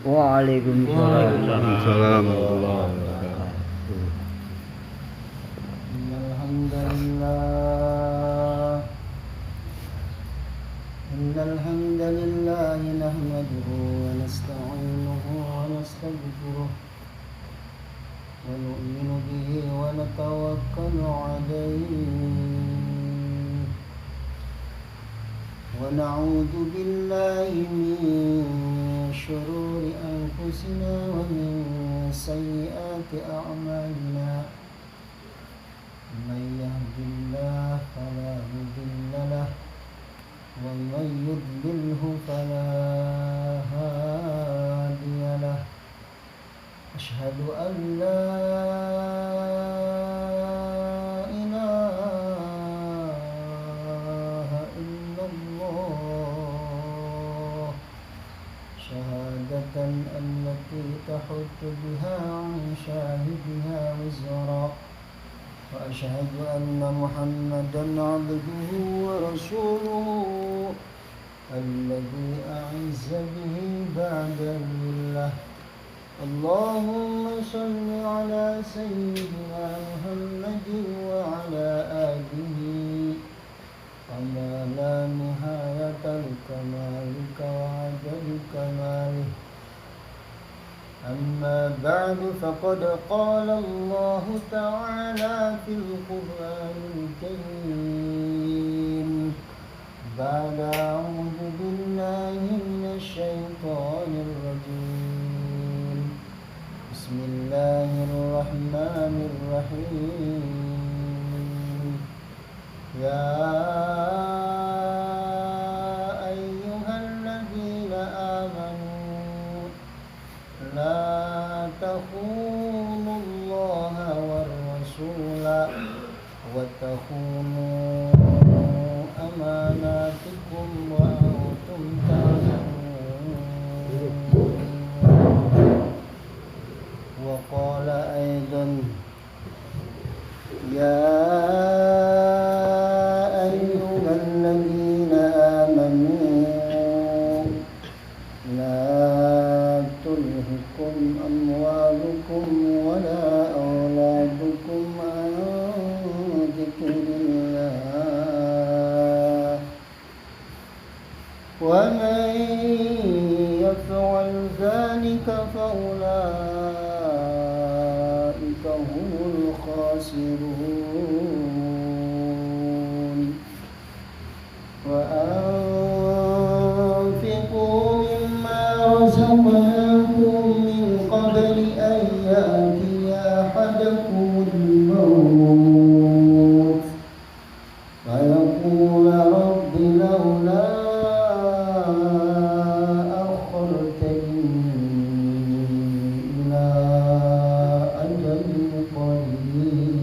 Waalaikumsalam. Waalaikumsalam. Innal hamdalillah nahmaduhu wa nasta'inuhu wa nastaghfiruh wa nu'minu bihi wa natawakkalu 'alayhi wa na'udzu billahi min shururi anfusina wa min sayyiati a'malina. Man yahdihillahu fala mudilla lahu wa man yudlilhu fala hadiya lahu. Asyhadu an la ilaha illallah syahadatan allati tahuttu biha an syahidiha wizra. وأشهد أن محمدا عبده ورسوله الذي أعز به بعد الله. اللهم صل على سيدنا محمد وعلى آله كما لا نهاية لكمالك وعدد كماله. أما بعد فقد قال الله تعالى في القرآن الكريم بعد أعوذ بالله من الشيطان الرجيم بسم الله الرحمن الرحيم. يا أيها الذين آمنوا لا تخونوا الله والرسول وتخونوا أماناتكم وأنتم تعلمون. وقال أيضا يا أيها الذين آمنوا لا تلهكم أموالكم ولا أولادكم عن ذكر الله ومن يفعل ذلك فأولئك هم الخاسرون. وأنفقوا مما رزقناكم من قبل أن يأتي أحدكم الموت فيقول رب لولا أخرتني إلى أجل قريب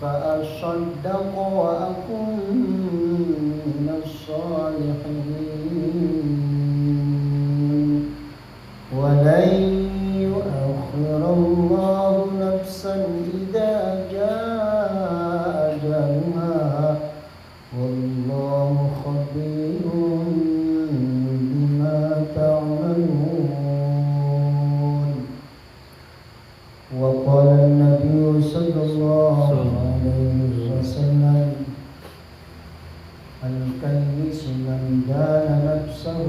فأصدق وأكن من الصالحين ولن يؤخر الله نفسا إذا جاء أجلها والله خبير بما تعملون. وقال النبي صلى الله عليه وسلم الكيس من دان نفسه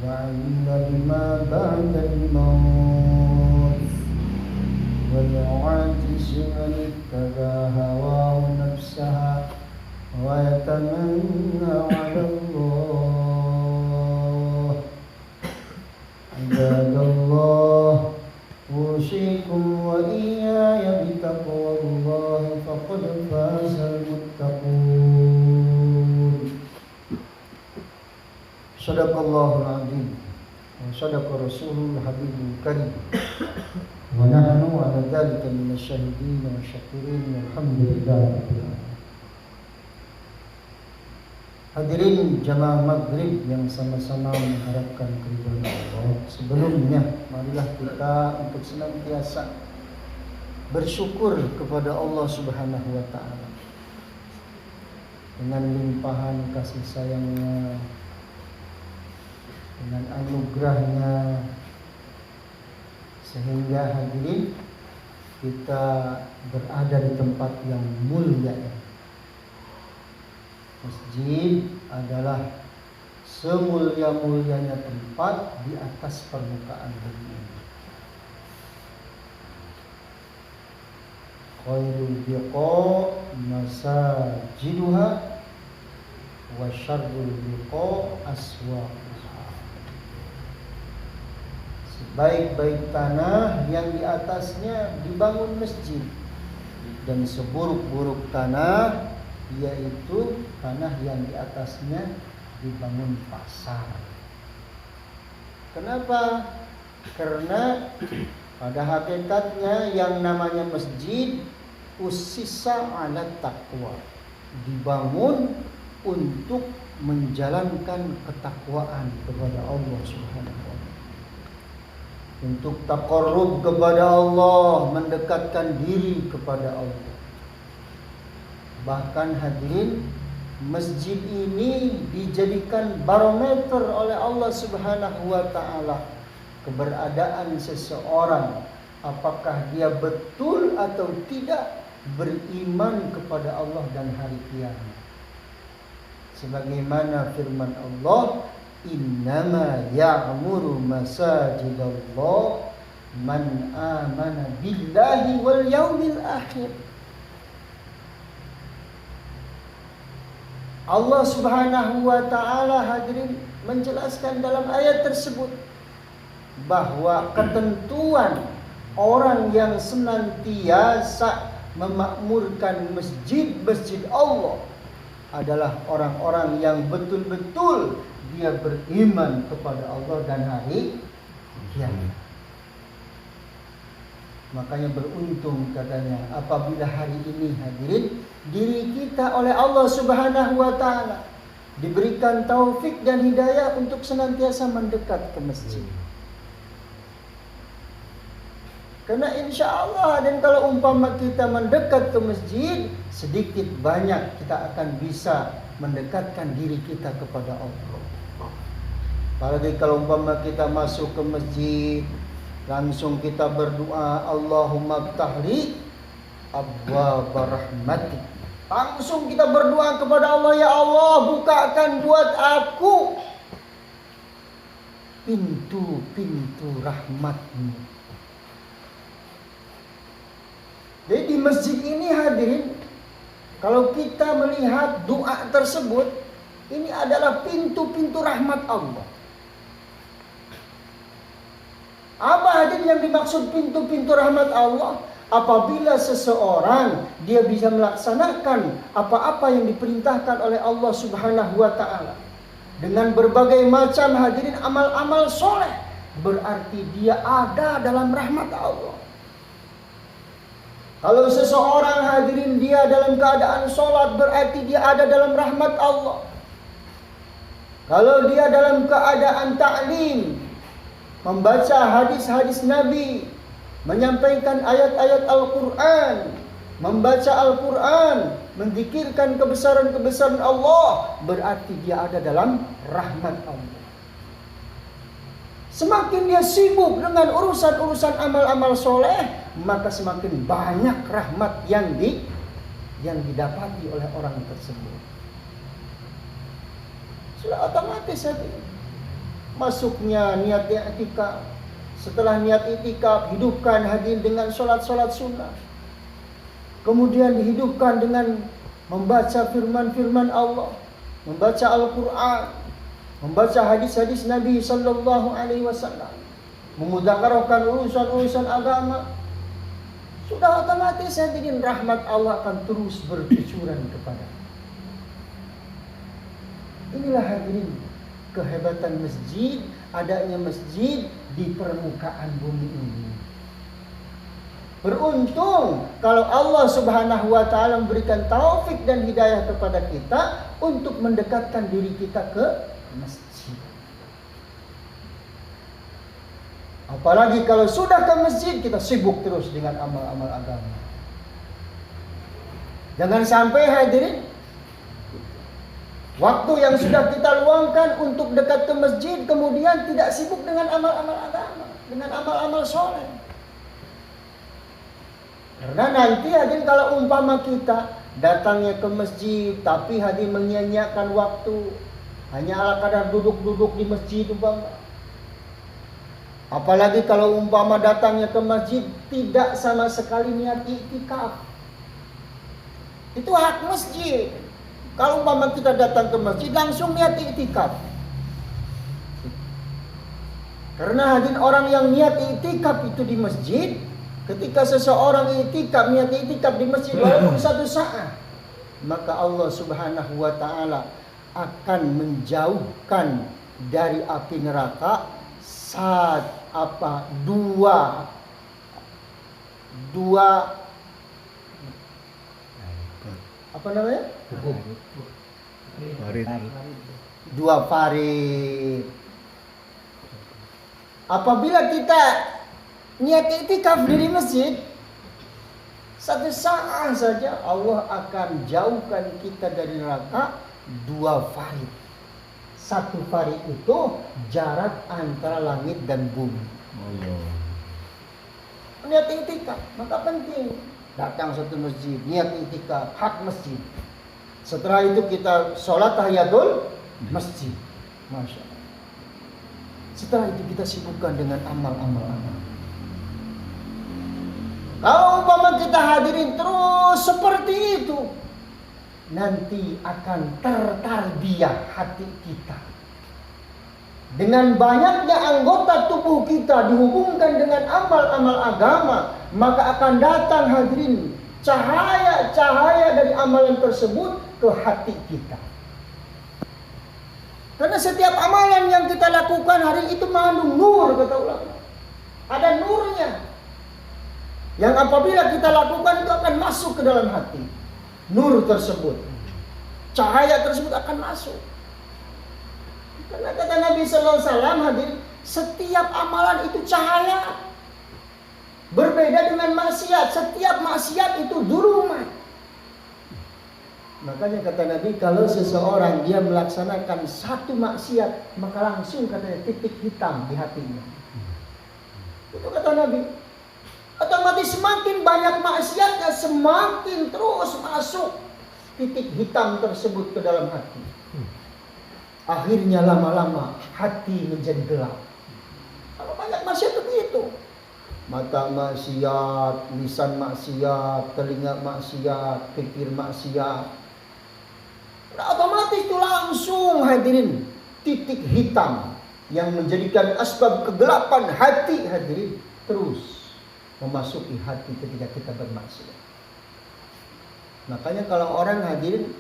وعمل بما بعد الموت والعاجز من اتبع هواه نفسها ويتمنى على الله. عباد الله أوصيكم وإياي بتقوى الله فقد فاز المتقون. صدق الله العظيم وصدق رسوله الحبيب الكريم ونحن على ذلك من الشاهدين والشاكرين والحمد لله رب العالمين. Hadirin jamaah maghrib yang sama-sama mengharapkan keridhaan Allah. Sebelumnya, marilah kita untuk senantiasa bersyukur kepada Allah Subhanahu wa taala dengan limpahan kasih sayangnya anugerahnya sehingga hadirin kita berada di tempat yang mulia. Masjid adalah semulia-mulianya tempat di atas permukaan bumi. Khairul biqa' masajiduha wa syarrul biqa' aswaquha. Sebaik-baik tanah yang di atasnya dibangun masjid, dan seburuk-buruk tanah yaitu tanah yang di atasnya dibangun pasar. Kenapa? Karena pada hakikatnya yang namanya masjid usisa ala taqwa, dibangun untuk menjalankan ketakwaan kepada Allah Subhanahu wa taala, untuk taqarrub kepada Allah, mendekatkan diri kepada Allah. Bahkan hadirin, masjid ini dijadikan barometer oleh Allah Subhanahu wa taala keberadaan seseorang, apakah dia betul atau tidak beriman kepada Allah dan hari kiamat. Sebagaimana firman Allah, innama ya'muru masajidallah man amana billahi wal yaumil akhir. Allah Subhanahu wa taala hadirin menjelaskan dalam ayat tersebut bahwa ketentuan orang yang senantiasa memakmurkan masjid-masjid Allah adalah orang-orang yang betul-betul dia beriman kepada Allah dan hari kiamat. Makanya beruntung katanya apabila hari ini hadirin diri kita oleh Allah Subhanahu wa taala diberikan taufik dan hidayah untuk senantiasa mendekat ke masjid. Karena insya Allah, dan kalau umpama kita mendekat ke masjid, sedikit banyak kita akan bisa mendekatkan diri kita kepada Allah. Apalagi kalau umpama kita masuk ke masjid, langsung kita berdoa, Allahumma ftahli abwaaba rahmatik. Langsung kita berdoa kepada Allah, ya Allah, bukakan buat aku pintu-pintu rahmat-Mu. Jadi di masjid ini hadirin, kalau kita melihat doa tersebut, ini adalah pintu-pintu rahmat Allah. Apa hadirin yang dimaksud pintu-pintu rahmat Allah? Apabila seseorang dia bisa melaksanakan apa-apa yang diperintahkan oleh Allah Subhanahu wa taala dengan berbagai macam hadirin amal-amal soleh, berarti dia ada dalam rahmat Allah. Kalau seseorang hadirin dia dalam keadaan sholat, berarti dia ada dalam rahmat Allah. Kalau dia dalam keadaan ta'lim, membaca hadis-hadis Nabi, menyampaikan ayat-ayat Al-Quran, membaca Al-Quran, menzikirkan kebesaran-kebesaran Allah, berarti dia ada dalam rahmat Allah. Semakin dia sibuk dengan urusan-urusan amal-amal soleh, maka semakin banyak rahmat yang didapati oleh orang tersebut. Sudah otomatis hadirin. Masuknya niat i'tikaf. Setelah niat i'tikaf, hidupkan hadirin dengan sholat-sholat sunnah. Kemudian dihidupkan dengan membaca firman-firman Allah, membaca Al-Quran, membaca hadis-hadis Nabi sallallahu alaihi wasallam, memudzakarahkan urusan-urusan agama. Sudah otomatis hadirin rahmat Allah akan terus bercucuran kepada. Inilah hadirin kehebatan masjid, adanya masjid di permukaan bumi ini. Beruntung kalau Allah Subhanahu wa taala memberikan taufik dan hidayah kepada kita untuk mendekatkan diri kita ke masjid. Apalagi kalau sudah ke masjid, kita sibuk terus dengan amal-amal agama. Jangan sampai hadirin Waktu yang sudah kita luangkan untuk dekat ke masjid, kemudian tidak sibuk dengan amal-amal agama, dengan amal-amal soleh. Karena nanti hadirin kalau umpama kita datangnya ke masjid, tapi hadirin menyia-nyiakan waktu, hanya ala kadar duduk-duduk di masjid umpama. Apalagi kalau umpama datangnya ke masjid tidak sama sekali niat iktikaf. Itu hak masjid. Kalau umpama kita datang ke masjid langsung niat iktikaf. Karena hadirin orang yang niat iktikaf itu di masjid, ketika seseorang niat iktikaf di masjid walaupun 1 saat, maka Allah Subhanahu wa taala akan menjauhkan dari api neraka dua apa namanya? Dua farid. Apabila kita niat iktikaf di masjid 1 saat saja, Allah akan jauhkan kita dari neraka 2 farid. 1 farid itu jarak antara langit dan bumi. Niat iktikaf, maka penting datang satu masjid, niat iktikaf, hak masjid. Setelah itu kita sholat tahiyatul masjid. Masya Allah. Setelah itu kita sibukkan dengan amal-amal agama. Kalau umpama kita hadirin terus seperti itu, nanti akan tertarbiyah hati kita. Dengan banyaknya anggota tubuh kita dihubungkan dengan amal-amal agama, maka akan datang hadirin cahaya-cahaya dari amalan tersebut ke hati kita. Karena setiap amalan yang kita lakukan hari itu mengandung nur, kata ulama. Ada nurnya. Yang apabila kita lakukan itu akan masuk ke dalam hati. Nur tersebut, cahaya tersebut akan masuk. Karena kata Nabi sallallahu alaihi wasallam, hadir, setiap amalan itu cahaya. Berbeda dengan maksiat, setiap maksiat itu dulumat. Makanya kata Nabi, kalau seseorang dia melaksanakan 1 maksiat, maka langsung katanya titik hitam di hatinya. Itu kata Nabi. Otomatis semakin banyak maksiatnya, semakin terus masuk titik hitam tersebut ke dalam hati. Akhirnya lama-lama hati menjadi gelap. Kalau banyak maksiat begitu. Mata maksiat, lisan maksiat, telinga maksiat, pikir maksiat. Nah, otomatis itu langsung hadirin titik hitam yang menjadikan asbab kegelapan hati hadirin terus memasuki hati ketika kita bermaksiat. Makanya kalau orang hadirin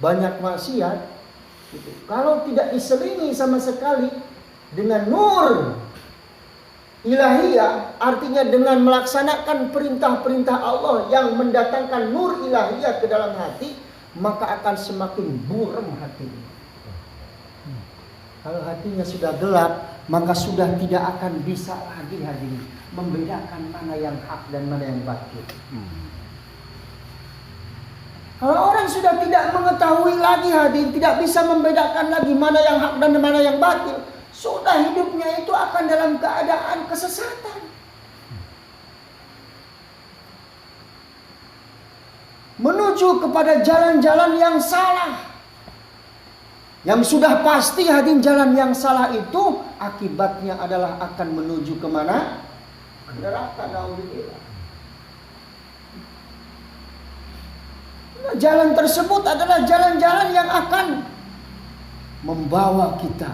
banyak maksiat, gitu, kalau tidak diselingi sama sekali dengan nur ilahiyah, artinya dengan melaksanakan perintah-perintah Allah yang mendatangkan nur ilahiyah ke dalam hati, maka akan semakin buram hati. Kalau hatinya sudah gelap, maka sudah tidak akan bisa lagi hadirin membedakan mana yang hak dan mana yang batil. Kalau orang sudah tidak mengetahui lagi hadirin, tidak bisa membedakan lagi mana yang hak dan mana yang batil, sudah hidupnya itu akan dalam keadaan kesesatan. Menuju kepada jalan-jalan yang salah. Yang sudah pasti hadirin jalan yang salah itu akibatnya adalah akan menuju kemana? Neraka, naudzubillah. Jalan tersebut adalah jalan-jalan yang akan membawa kita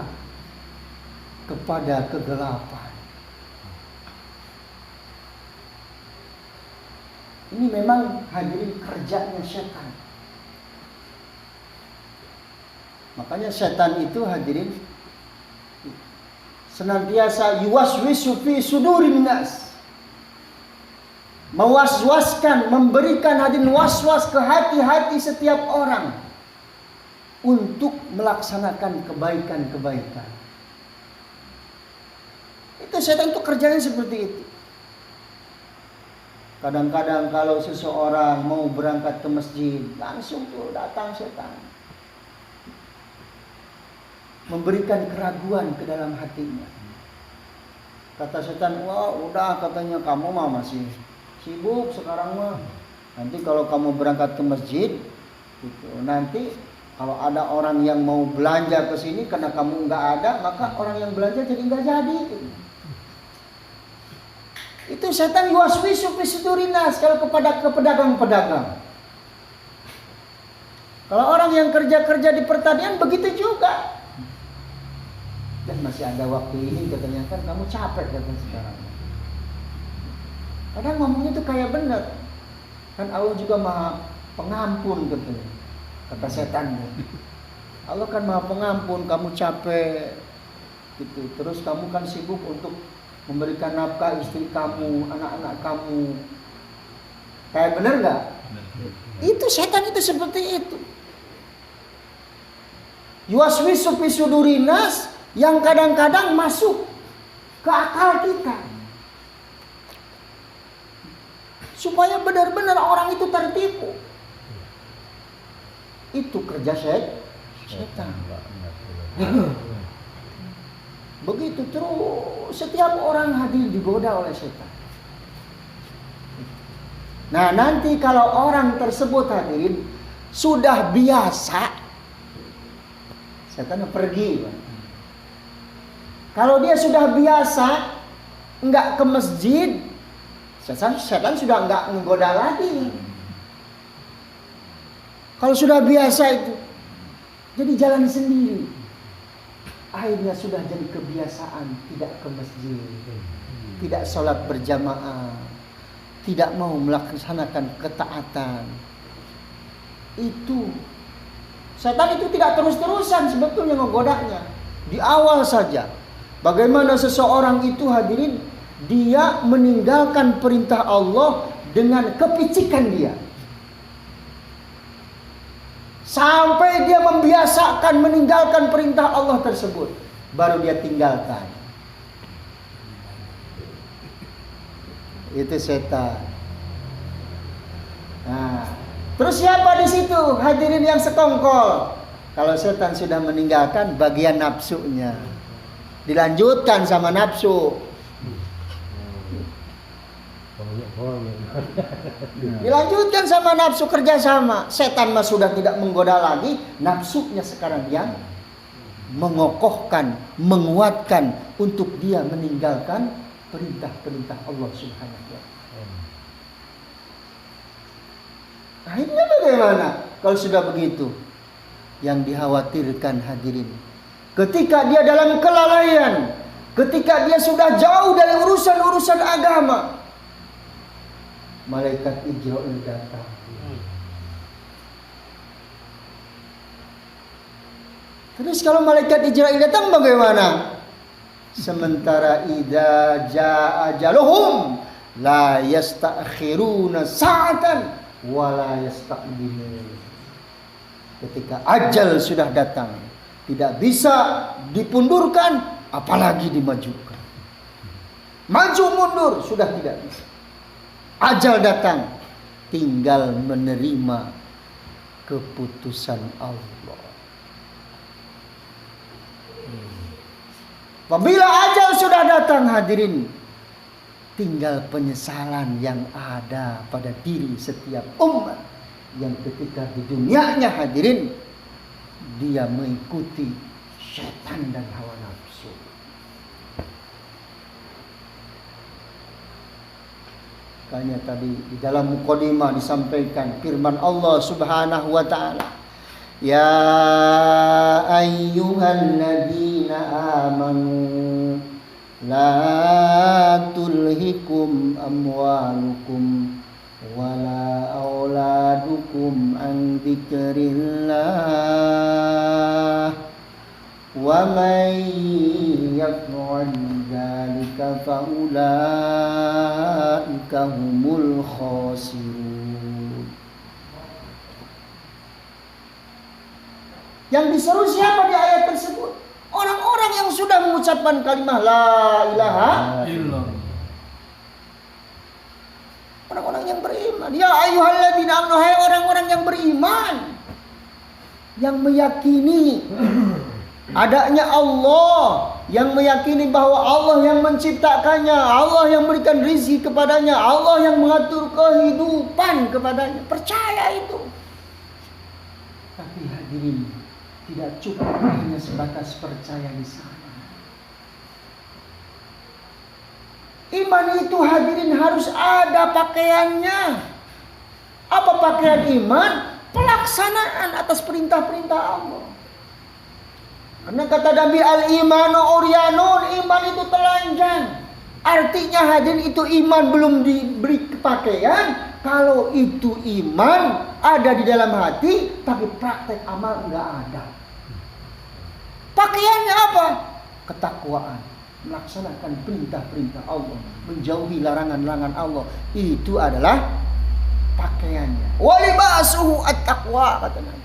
kepada kegelapan. Ini memang hadirin kerjanya setan. Makanya setan itu hadirin senantiasa yuwaswisu fi sudurin nas. Mewas-waskan, memberikan hadirin was-was ke hati-hati setiap orang untuk melaksanakan kebaikan-kebaikan. Itu setan itu kerjanya seperti itu. Kadang-kadang kalau seseorang mau berangkat ke masjid, langsung tuh datang setan. memberikan keraguan ke dalam hatinya. Kata setan, wah udah katanya kamu mah masih sibuk sekarang mah. Nanti kalau kamu berangkat ke masjid, gitu, nanti kalau ada orang yang mau belanja ke sini karena kamu nggak ada, maka orang yang belanja jadi nggak jadi. Gitu. Itu setan yuwaswisu fi sudurinas kalau kepada pedagang-pedagang. Kalau orang yang kerja-kerja di pertanian begitu juga. Dan masih ada waktu ini katanya kan kamu capek katanya sekarang. Kadang ngomongnya itu kayak benar. Kan Allah juga Maha Pengampun katanya. Kata setan. Allah kan Maha Pengampun, kamu capek gitu. Terus kamu kan sibuk untuk memberikan nafkah istri kamu, anak-anak kamu. Kayak benar nggak? Itu setan itu seperti itu. Yuwaswisu fi sudurinas yang kadang-kadang masuk ke akal kita. Supaya benar-benar orang itu tertipu. Itu kerja setan. Begitu terus setiap orang hadir digoda oleh setan. Nah nanti kalau orang tersebut hadirin sudah biasa, setan pergi. Kalau dia sudah biasa enggak ke masjid, setan sudah enggak menggoda lagi. Kalau sudah biasa itu, jadi jalan sendiri. Akhirnya sudah jadi kebiasaan tidak ke masjid, tidak sholat berjamaah, tidak mau melaksanakan ketaatan. Itu setan itu tidak terus-terusan sebetulnya menggodanya. Di awal saja. Bagaimana seseorang itu hadirin, dia meninggalkan perintah Allah dengan kepicikan dia. Sampai dia membiasakan meninggalkan perintah Allah tersebut, baru dia tinggalkan. Itu setan. Nah, terus siapa di situ hadirin yang sekongkol? Kalau setan sudah meninggalkan bagian nafsunya, dilanjutkan sama nafsu. Dilanjutkan sama nafsu, kerjasama. Setan mah sudah tidak menggoda lagi, nafsunya sekarang yang mengokohkan, menguatkan untuk dia meninggalkan perintah-perintah Allah Subhanahu wa taala. Akhirnya bagaimana kalau sudah begitu? Yang dikhawatirkan hadirin, ketika dia dalam kelalaian, ketika dia sudah jauh dari urusan-urusan agama, malaikat Ijra'il datang. Terus kalau malaikat Ijra'il datang bagaimana? Sementara idza jaa ajaluhum la yasta'khiruna sa'atan wa la yastaqdimun. Ketika ajal sudah datang, tidak bisa dipundurkan, apalagi dimajukan. Maju mundur sudah tidak bisa. Ajal datang, tinggal menerima keputusan Allah. Apabila ajal sudah datang hadirin, tinggal penyesalan yang ada pada diri setiap umat yang ketika di dunianya hadirin, dia mengikuti setan dan hawa nafsu. Makanya tadi di dalam mukadimah disampaikan firman Allah Subhanahu wa taala, ya ayyuhalladzina amanu la tulhikum amwalukum wala auladukum an dzikrillah wa may yaf'al dzalika fa ulaika humul khasirun. Yang diseru siapa di ayat tersebut? Orang-orang yang sudah mengucapkan kalimat la ilaha illallah. Orang-orang yang beriman. Ya ayyuhalladzina amanu, hai orang-orang yang beriman, yang meyakini Adanya Allah, yang meyakini bahwa Allah yang menciptakannya, Allah yang memberikan rezeki kepadanya, Allah yang mengatur kehidupan kepadanya. Percaya itu. Tapi hadirin, tidak cukup hanya sebatas percaya di sana. Iman itu hadirin harus ada pakaiannya. Apa pakaian iman? Pelaksanaan atas perintah-perintah Allah. Karena kata Nabi, al-imanu uryanun, iman itu telanjang. Artinya hadirin, itu iman belum diberi pakaian. Kalau itu iman ada di dalam hati, tapi praktek amal enggak ada. Pakaiannya apa? Ketakwaan, melaksanakan perintah-perintah Allah, menjauhi larangan-larangan Allah. Itu adalah pakaiannya. Wa libasuhu at-taqwa, kata Nabi.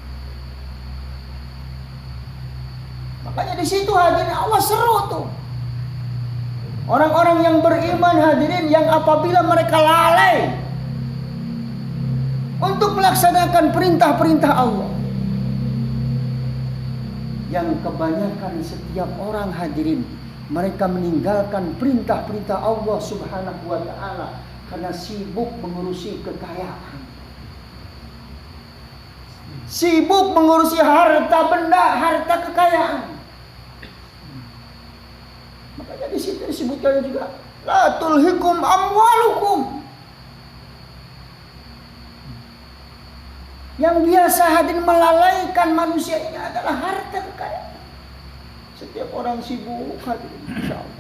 Makanya di situ hadirin Allah seru tuh. Orang-orang yang beriman hadirin, yang apabila mereka lalai untuk melaksanakan perintah-perintah Allah, yang kebanyakan setiap orang hadirin, mereka meninggalkan perintah-perintah Allah Subhanahu wa ta'ala karena sibuk mengurusi kekayaan, sibuk mengurusi harta benda, harta kekayaan. Makanya di situ disebutkan juga, la tulhikum amwalukum. Yang biasa hadirin melalaikan manusia ini adalah harta kekayaan. Setiap orang sibuk hadirin, insya Allah.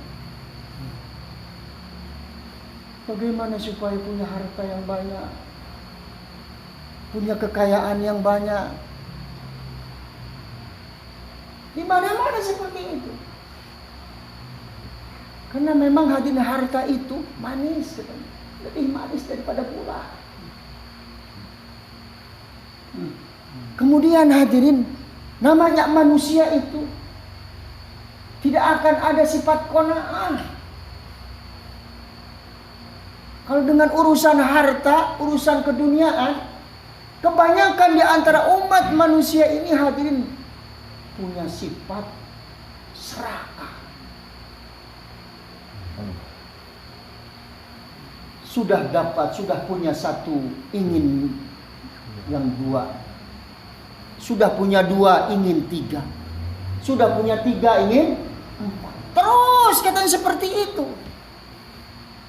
Bagaimana supaya punya harta yang banyak, punya kekayaan yang banyak? Di mana-mana seperti itu. Karena memang hadirin harta itu manis, lebih manis daripada gula. Kemudian hadirin, namanya manusia itu tidak akan ada sifat qanaah. Kalau dengan urusan harta, urusan keduniaan, kebanyakan di antara umat manusia ini hadirin punya sifat serakah. Sudah dapat, sudah punya satu, ingin yang dua. Sudah punya dua, ingin tiga. Sudah punya tiga, ingin empat. Terus katanya seperti itu.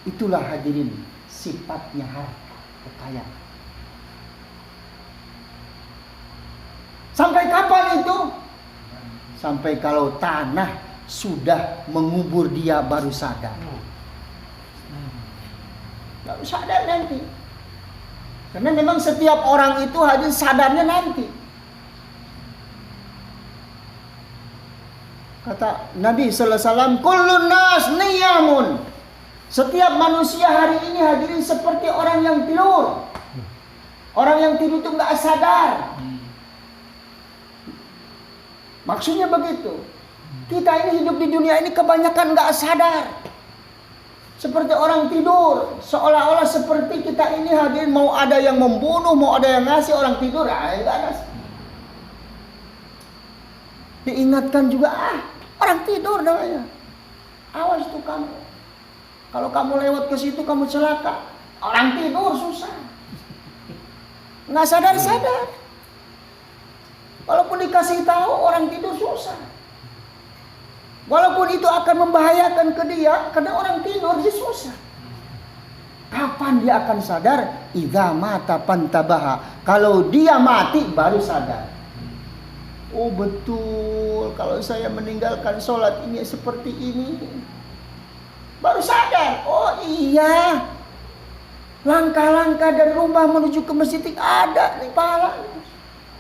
Itulah hadirin sifatnya harta, kekayaan. Sampai kapan itu? Sampai kalau tanah sudah mengubur dia baru sadar. Baru sadar nanti. Karena memang setiap orang itu hadir sadarnya nanti. Kata Nabi sallallahu alaihi wasallam, kullun nas niyamun. Setiap manusia hari ini hadirin seperti orang yang tidur. Orang yang tidur itu enggak sadar. Maksudnya begitu. Kita ini hidup di dunia ini kebanyakan enggak sadar. Seperti orang tidur, seolah-olah seperti kita ini hadirin mau ada yang membunuh, mau ada yang ngasih orang tidur, enggak ada. Diingatkan juga, orang tidur namanya. Awas tuh kamu. Kalau kamu lewat ke situ kamu celaka. Orang tidur susah. Nggak sadar-sadar. Walaupun dikasih tahu orang tidur susah. Walaupun itu akan membahayakan ke dia, karena orang tidur dia susah. Kapan dia akan sadar? Idza mata pantabaha. Kalau dia mati baru sadar. Oh betul, kalau saya meninggalkan sholat ini seperti ini. Baru sadar, oh iya. Langkah-langkah dari rumah menuju ke masjid ada nih pahalanya.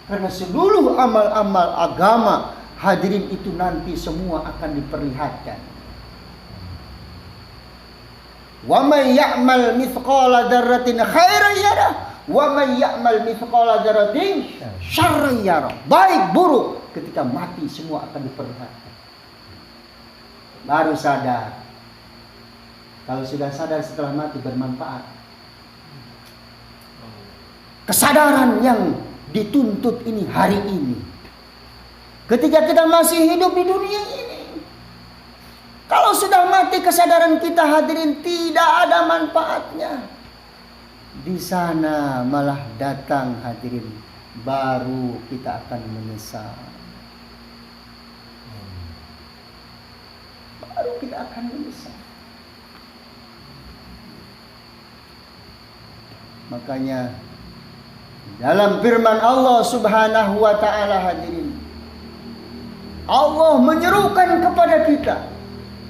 Karena seluruh amal-amal agama hadirin itu nanti semua akan diperlihatkan. Wa may ya'mal mithqala dzarratin khairan yarah wa may ya'mal mithqala dzarratin syarran yarah. Baik buruk ketika mati semua akan diperlihatkan. Baru sadar. Kalau sudah sadar setelah mati bermanfaat. Kesadaran yang dituntut ini hari ini. ketika kita masih hidup di dunia ini. Kalau sudah mati kesadaran kita hadirin tidak ada manfaatnya. Di sana malah datang hadirin, baru kita akan menyesal. Baru kita akan menyesal. Makanya dalam firman Allah Subhanahu wa taala hadirin, Allah menyerukan kepada kita,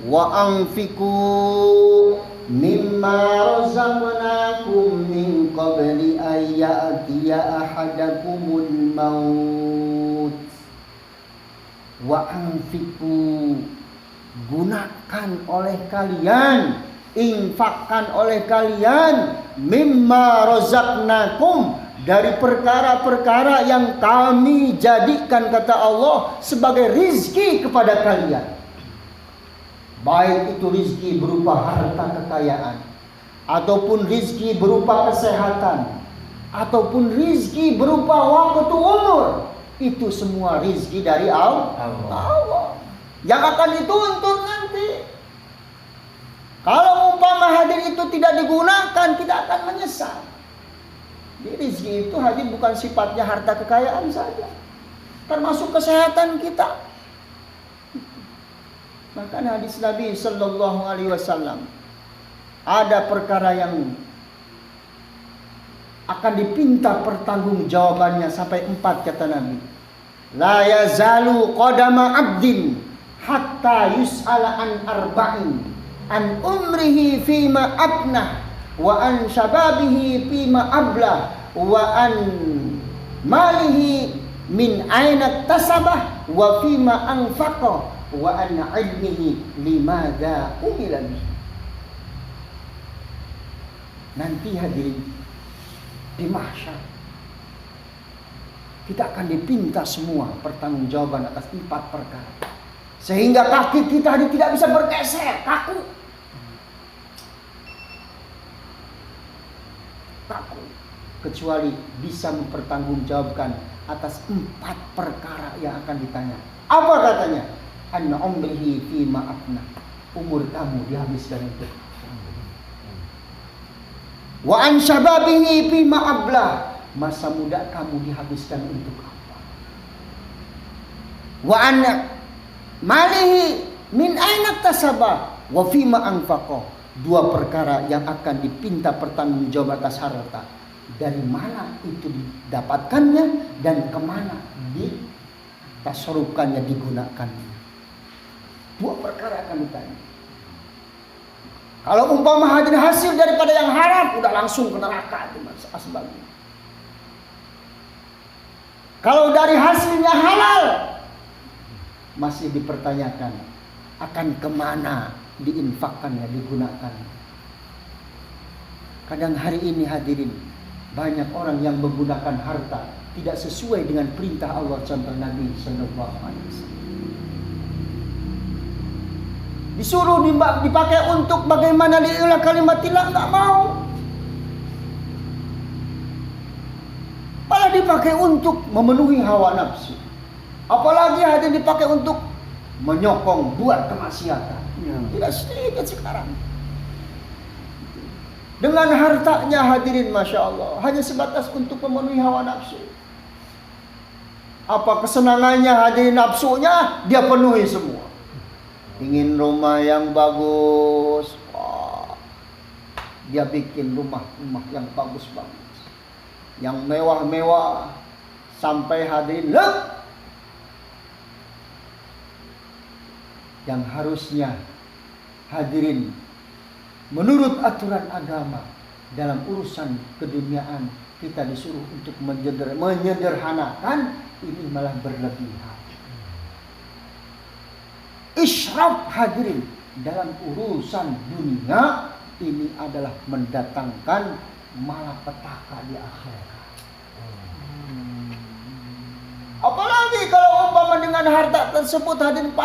wa anfiqu mimma razaqnakum min qabli an ya'tiya ahadakumul maut. Wa anfiqu, gunakan oleh kalian, infakkan oleh kalian, mimma razaqnakum, dari perkara-perkara yang kami jadikan, kata Allah, sebagai rizki kepada kalian. Baik itu rizki berupa harta kekayaan, ataupun rizki berupa kesehatan, ataupun rizki berupa waktu umur. Itu semua rizki dari Allah yang akan dituntut nanti. Kalau umpama hadir itu tidak digunakan, kita akan menyesal. Jadi rizki itu hadir bukan sifatnya harta kekayaan saja, termasuk kesehatan kita. Maka hadis Nabi Sallallahu Alaihi Wasallam, ada perkara yang akan dipinta pertanggungjawabannya sampai 4, kata Nabi. La yazalu qadama abdin hatta yus'ala an arba'in, an umrihi fima abnah, wa an syababihi fima ablah, wa an malihi min aina tasabah, wa fima anfaqah, wa an ilmihi limadha umila bih. Nanti hadirin di mahsyar kita akan dipinta semua pertanggungjawaban atas 4 perkara, sehingga kaki kita tidak bisa bergeser, kaku. Kecuali bisa mempertanggungjawabkan atas 4 perkara yang akan ditanya. Apa katanya? An umrihi fima afna, umur kamu dihabiskan untuk. Wa an syababihi fima ablah, masa muda kamu dihabiskan untuk apa? Wa an malihi min aina tasabah, wa fima anfaqah, 2 perkara yang akan dipinta pertanggungjawaban atas harta. Dari mana itu didapatkannya dan kemana ditasarufkannya, digunakannya. 2 perkara akan ditanya. Kalau umpama hadir hasil daripada yang haram, udah langsung ke neraka itu asbabnya. Kalau dari hasilnya halal, masih dipertanyakan akan kemana diinfakkannya, digunakan. Kadang hari ini hadirin, banyak orang yang menggunakan harta tidak sesuai dengan perintah Allah, contoh Nabi Sallallahu Alaihi Wasallam. Disuruh dipakai untuk bagaimana li'ilah kalimatillah, nggak mau. Malah dipakai untuk memenuhi hawa nafsu. Apalagi hadir dipakai untuk menyokong buat kemaksiatan. Tidak sedikit sekarang. Dengan hartanya hadirin, Masya Allah, hanya sebatas untuk memenuhi hawa nafsu. Apa kesenangannya hadirin, nafsunya dia penuhi semua. Ingin rumah yang bagus, dia bikin rumah-rumah yang bagus-bagus, yang mewah-mewah, sampai hadirin yang harusnya hadirin menurut aturan agama dalam urusan keduniaan kita disuruh untuk menyederhanakan, ini malah berlebihan. Israf hadirin dalam urusan dunia ini adalah mendatangkan malapetaka di akhirat. Apalagi kalau umpama dengan harta tersebut hadirin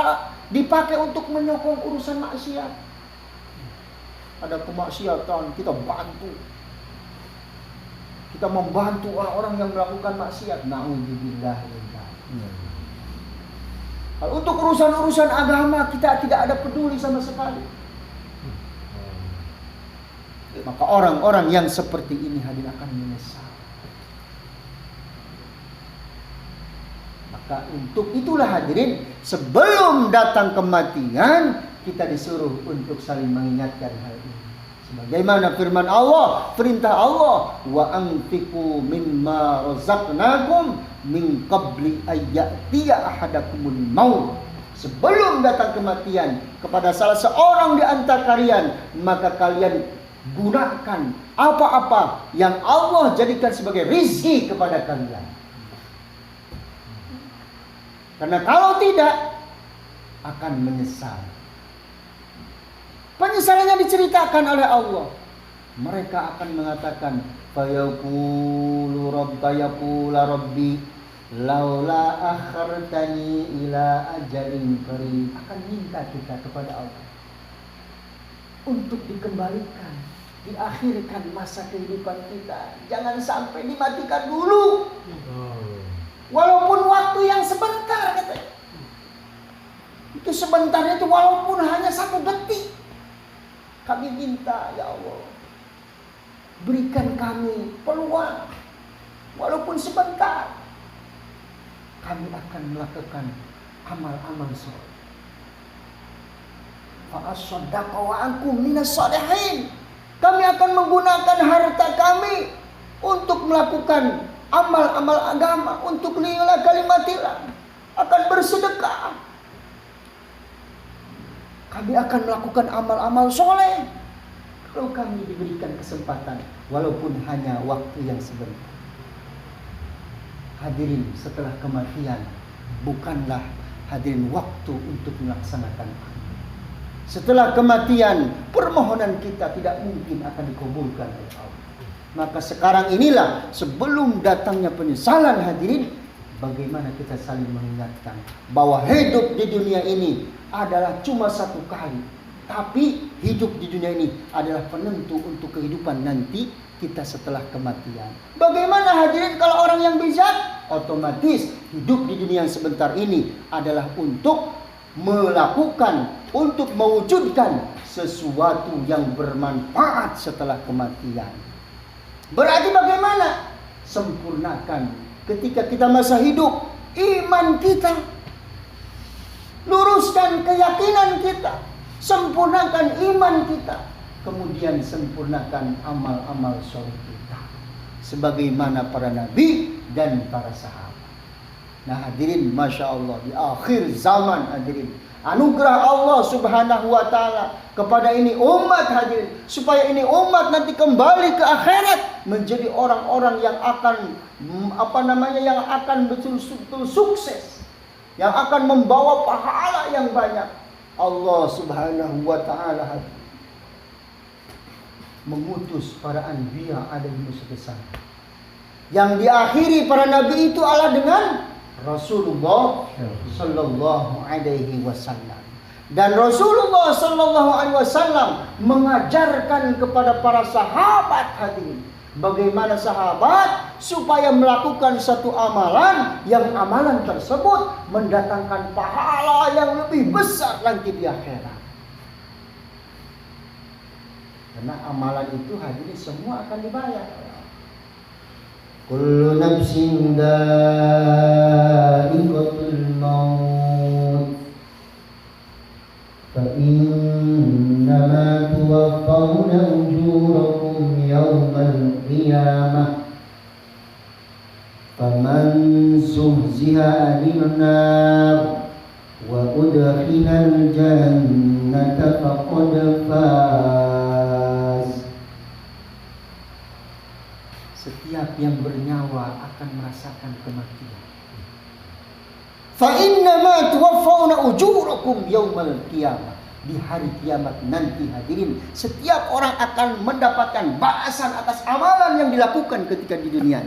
dipakai untuk menyokong urusan maksiat. Ada kemaksiatan, kita bantu. Kita membantu orang-orang yang melakukan maksiat. Na'udzubillah. Kalau untuk urusan-urusan agama kita tidak ada peduli sama sekali. Maka orang-orang yang seperti ini hadirin akan menyesal. Maka untuk itulah hadirin, sebelum datang kematian kita disuruh untuk saling mengingatkan hal ini. Sebagaimana firman Allah, perintah Allah, wa anfiqu mimma razaqnakum min qabli ayyatiya ahadakumul maut. Sebelum datang kematian kepada salah seorang di antara kalian, maka kalian gunakan apa-apa yang Allah jadikan sebagai rizki kepada kalian. Karena kalau tidak akan menyesal. Penyesalannya diceritakan oleh Allah. Mereka akan mengatakan, fayaqulu rabbi laula akhartani ila ajalin qarib. Akan minta kita kepada Allah untuk dikembalikan, diakhirkan masa kehidupan kita. Jangan sampai dimatikan dulu. Walaupun waktu yang sebentar katanya. Itu sebentarnya itu walaupun hanya 1 detik. Kami minta ya Allah, berikan kami peluang walaupun sebentar. Kami akan melakukan amal-amal soleh. Fa asaddaqa wa ankum minas shalihin. Kami akan menggunakan harta kami untuk melakukan amal-amal agama, untuk lillah kalimatillah, akan bersedekah. Kami akan melakukan amal-amal soleh kalau kami diberikan kesempatan, walaupun hanya waktu yang sebentar. Hadirin, setelah kematian bukanlah hadirin waktu untuk melaksanakan amal. Setelah kematian, permohonan kita tidak mungkin akan dikabulkan oleh Allah. Maka sekarang inilah sebelum datangnya penyesalan hadirin, bagaimana kita saling mengingatkan bahwa hidup di dunia ini adalah cuma 1 kali. Tapi hidup di dunia ini adalah penentu untuk kehidupan nanti kita setelah kematian. Bagaimana hadirin kalau orang yang bijak? Otomatis hidup di dunia yang sebentar ini adalah untuk melakukan, untuk mewujudkan sesuatu yang bermanfaat setelah kematian. Berarti bagaimana? Sempurnakan ketika kita masa hidup iman kita, luruskan keyakinan kita, sempurnakan iman kita, kemudian sempurnakan amal-amal soleh kita sebagaimana para nabi dan para sahabat. Nah hadirin, Masya Allah, di akhir zaman hadirin, anugerah Allah subhanahu wa ta'ala kepada ini umat hadirin, supaya ini umat nanti kembali ke akhirat menjadi orang-orang yang akan yang akan betul-betul sukses, yang akan membawa pahala yang banyak. Allah subhanahu wa ta'ala mengutus para anbiya alaihi wasallam, yang diakhiri para nabi itu adalah dengan Rasulullah sallallahu alaihi wasallam. Dan Rasulullah sallallahu alaihi wasallam mengajarkan kepada para sahabat hadirin, bagaimana sahabat supaya melakukan satu amalan yang amalan tersebut mendatangkan pahala yang lebih besar nanti di akhirat. Karena amalan itu hadirin semua akan dibayar. Kullu nafsin dha'iqatul maut fa innama tuwaffawna ujurakum yawmal qiyamah faman zuhziha 'anil nar wa udkhilal jannata faqad faz. Setiap yang bernyawa akan merasakan kematian. Fa innama tuwaffawna ujurakum yaumal qiyamah. Di hari kiamat nanti hadirin, setiap orang akan mendapatkan balasan atas amalan yang dilakukan ketika di dunia.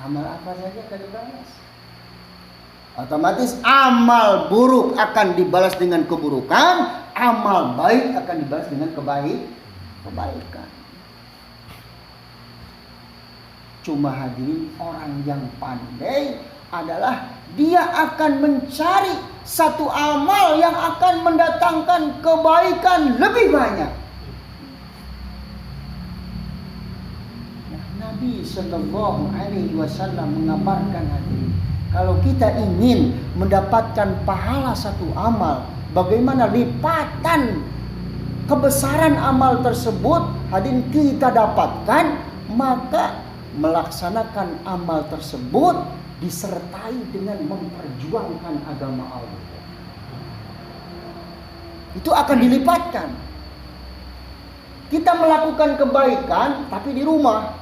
Amal apa saja akan dibalas. Otomatis amal buruk akan dibalas dengan keburukan, amal baik akan dibalas dengan kebaikan. Cuma hadirin, orang yang pandai adalah dia akan mencari satu amal yang akan mendatangkan kebaikan lebih banyak. Nah, Nabi Sallallahu Alaihi Wasallam mengabarkan hadirin, kalau kita ingin mendapatkan pahala satu amal, bagaimana lipatan kebesaran amal tersebut hadirin kita dapatkan, maka melaksanakan amal tersebut disertai dengan memperjuangkan agama Allah. Itu akan dilipatkan. Kita melakukan kebaikan tapi di rumah.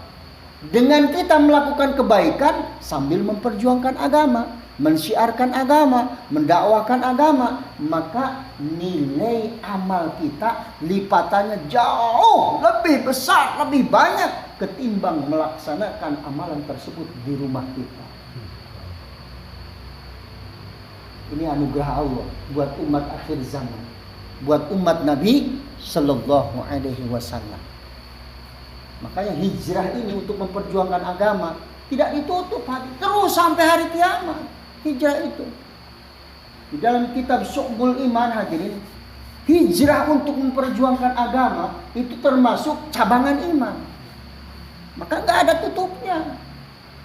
Dengan kita melakukan kebaikan sambil memperjuangkan agama, mensyiarkan agama, mendakwakan agama, maka nilai amal kita lipatannya jauh lebih besar, lebih banyak ketimbang melaksanakan amalan tersebut di rumah kita. Ini anugerah Allah buat umat akhir zaman, buat umat Nabi Sallallahu Alaihi Wasallam. Makanya hijrah ini untuk memperjuangkan agama tidak ditutup, terus sampai hari kiamat. Hijrah itu di dalam kitab Syu'bul Iman hadirin, hijrah untuk memperjuangkan agama itu termasuk cabangan iman. Maka nggak ada tutupnya.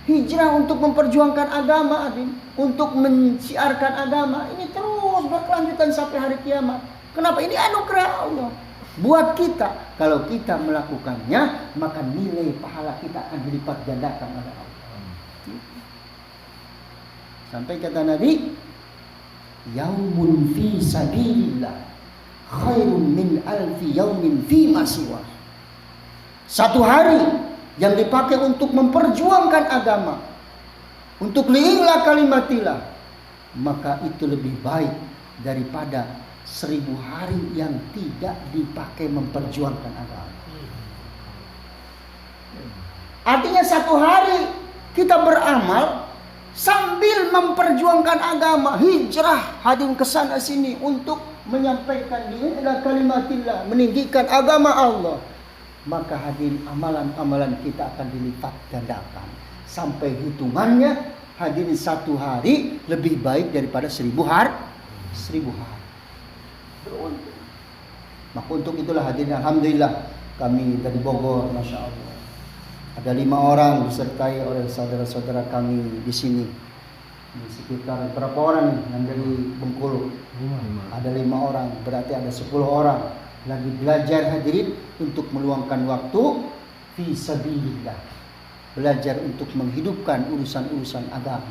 Hijrah untuk memperjuangkan agama, untuk mensiarkan agama, ini terus berkelanjutan sampai hari kiamat. Kenapa? Ini anugerah Allah buat kita. Kalau kita melakukannya, maka nilai pahala kita akan dilipat gandakan oleh Allah. Sampai kata Nabi, yaumun fi sabilillah khairun min alfi yaumin fi ma siwa. Satu hari yang dipakai untuk memperjuangkan agama, untuk li'ila kalimatillah, maka itu lebih baik daripada 1000 hari yang tidak dipakai memperjuangkan agama. Artinya satu hari kita beramal sambil memperjuangkan agama, hijrah hadirin ke sana sini untuk menyampaikan li'ila kalimatillah, meninggikan agama Allah. Maka hadirin amalan-amalan kita akan dilipat gandakan sampai hitungannya hadirin satu hari lebih baik daripada 1000 hari. 1000 hari beruntung. Maka untuk itulah hadirin, alhamdulillah kami dari Bogor, masya Allah, ada 5 orang disertai oleh saudara-saudara kami di sini. Di sekitar berapa orang yang dari Bengkulu? 5. Ada 5 orang, berarti ada 10 orang lagi belajar hadirin untuk meluangkan waktu fi sabilillah, belajar untuk menghidupkan urusan-urusan agama,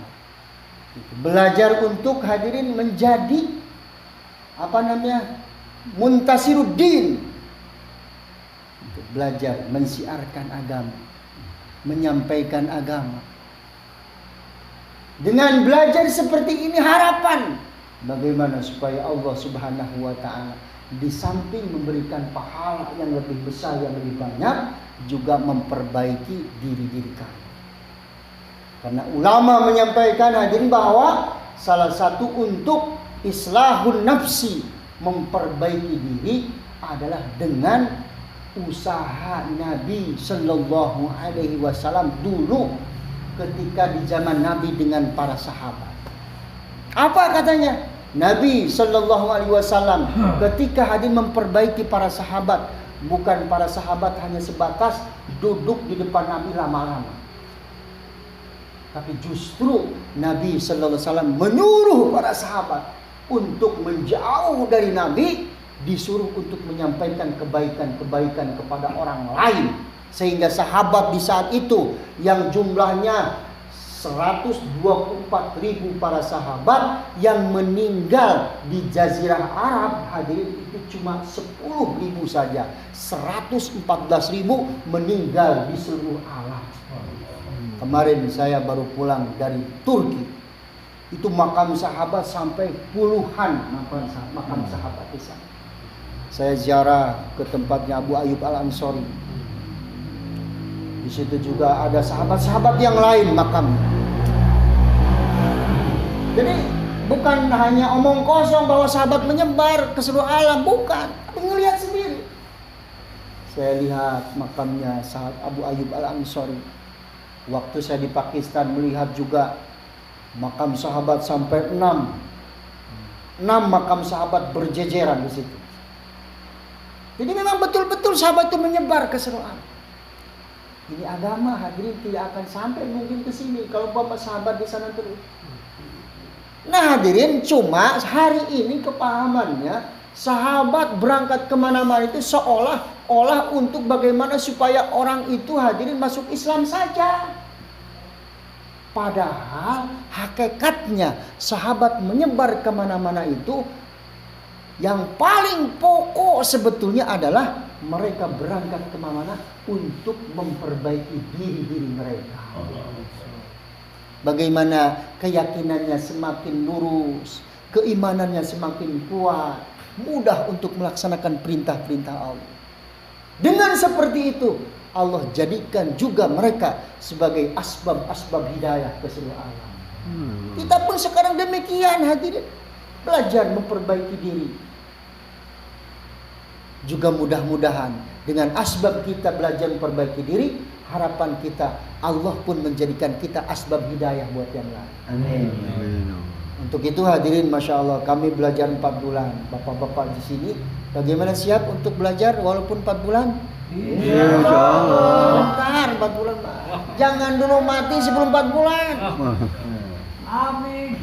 belajar untuk hadirin menjadi muntasiruddin, untuk belajar mensiarkan agama, menyampaikan agama. Dengan belajar seperti ini harapan bagaimana supaya Allah Subhanahu wa taala di samping memberikan pahala yang lebih besar, yang lebih banyak, juga memperbaiki diri-diri kami. Karena ulama menyampaikan hadirin bahwa salah satu untuk islahun nafsi, memperbaiki diri, adalah dengan usaha Nabi Sallallahu Alaihi Wasallam dulu ketika di zaman Nabi dengan para sahabat. Apa katanya? Nabi Sallallahu Alaihi Wasallam ketika hadir memperbaiki para sahabat, bukan para sahabat hanya sebatas duduk di depan Nabi lama-lama, tapi justru Nabi Sallallahu Alaihi Wasallam menyuruh para sahabat untuk menjauh dari Nabi, disuruh untuk menyampaikan kebaikan-kebaikan kepada orang lain, sehingga sahabat di saat itu yang jumlahnya 124.000 para sahabat yang meninggal di Jazirah Arab hadirin itu cuma 10.000 saja. 114.000 meninggal di seluruh alam. Kemarin saya baru pulang dari Turki. Itu makam sahabat sampai puluhan makam sahabat di sana. Saya ziarah ke tempatnya Abu Ayyub Al-Ansari. Di situ juga ada sahabat-sahabat yang lain makamnya. Jadi bukan hanya omong kosong bahwa sahabat menyebar ke seluruh alam, bukan, tapi ngelihat sendiri. Saya lihat makamnya sahabat Abu Ayyub Al-Ansari. Waktu saya di Pakistan melihat juga Makam sahabat sampai 6 makam sahabat berjejeran di situ. Jadi memang betul-betul sahabat itu menyebar ke seluruh alam. Ini agama hadirin tidak akan sampai mungkin ke sini kalau bapak sahabat di sana terus. Nah hadirin, cuma hari ini kepahamannya sahabat berangkat kemana-mana itu seolah-olah untuk bagaimana supaya orang itu hadirin masuk Islam saja. Padahal hakikatnya sahabat menyebar kemana-mana itu yang paling pokok sebetulnya adalah mereka berangkat kemana-mana untuk memperbaiki diri mereka. Bagaimana keyakinannya semakin lurus, keimanannya semakin kuat, mudah untuk melaksanakan perintah-perintah Allah. Dengan seperti itu Allah jadikan juga mereka sebagai asbab-asbab hidayah ke seluruh alam. Kita pun sekarang demikian hadirin, belajar memperbaiki diri. Juga mudah-mudahan dengan asbab kita belajar memperbaiki diri, harapan kita Allah pun menjadikan kita asbab hidayah buat yang lain. Amin. Untuk itu hadirin, Masya Allah, kami belajar 4 bulan. Bapak-bapak di sini bagaimana siap untuk belajar walaupun 4 bulan? Insya Allah. Bentar, 4 bulan. Jangan dulu mati sebelum 4 bulan. Amin.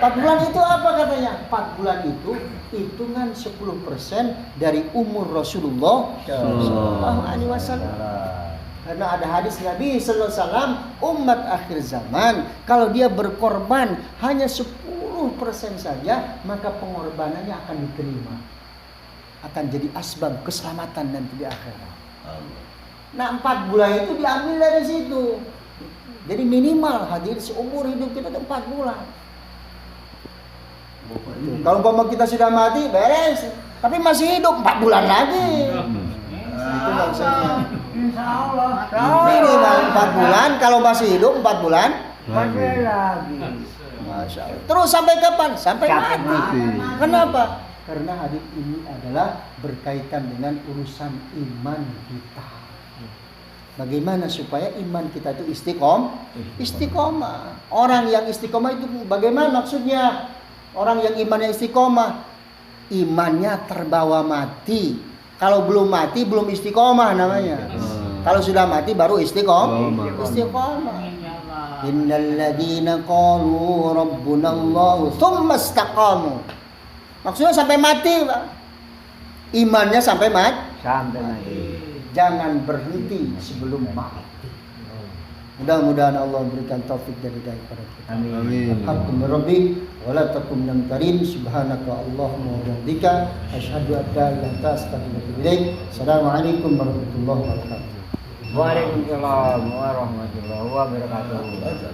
4 bulan itu apa katanya? 4 bulan itu hitungan 10% dari umur Rasulullah Sallallahu Alaihi Wasallam. Karena ada hadis Nabi Sallallahu Alaihi Wasallam, umat akhir zaman kalau dia berkorban hanya 10% saja, maka pengorbanannya akan diterima, akan jadi asbab keselamatan nanti di akhirat. Nah 4 bulan itu diambil dari situ. Jadi minimal hadir seumur hidup kita 4 bulan. Kalau umpama kita sudah mati beres, tapi masih hidup 4 bulan lagi. Itu maksudnya. Insya Allah. Minimal 4 bulan, kalau masih hidup 4 bulan. Masih lagi. Masya Allah. Terus sampai kapan? Sampai mati. mati. Kenapa? Karena hadis ini adalah berkaitan dengan urusan iman kita. Bagaimana supaya iman kita itu istiqomah. Orang yang istiqomah itu bagaimana maksudnya? Orang yang imannya istiqomah, imannya terbawa mati. Kalau belum mati belum istiqomah namanya. Kalau sudah mati baru istiqomah. Innal ladzina qalu rabbunallahu tsumma istaqamu. Maksudnya sampai mati, Pak. Imannya sampai mati. Sampai lagi. Jangan berhenti sebelum mati. Mudah-mudahan Allah berikan taufik dari kepada kita. Amin. Alhamdulillah Rabbi wa la takum min karim subhanaka Allahumma wa bihamdika asyhadu an la ilaha illa anta astaghfiruka wa atubu ilaik. Assalamualaikum warahmatullahi wabarakatuh. Waalaikumsalam warahmatullahi wabarakatuh.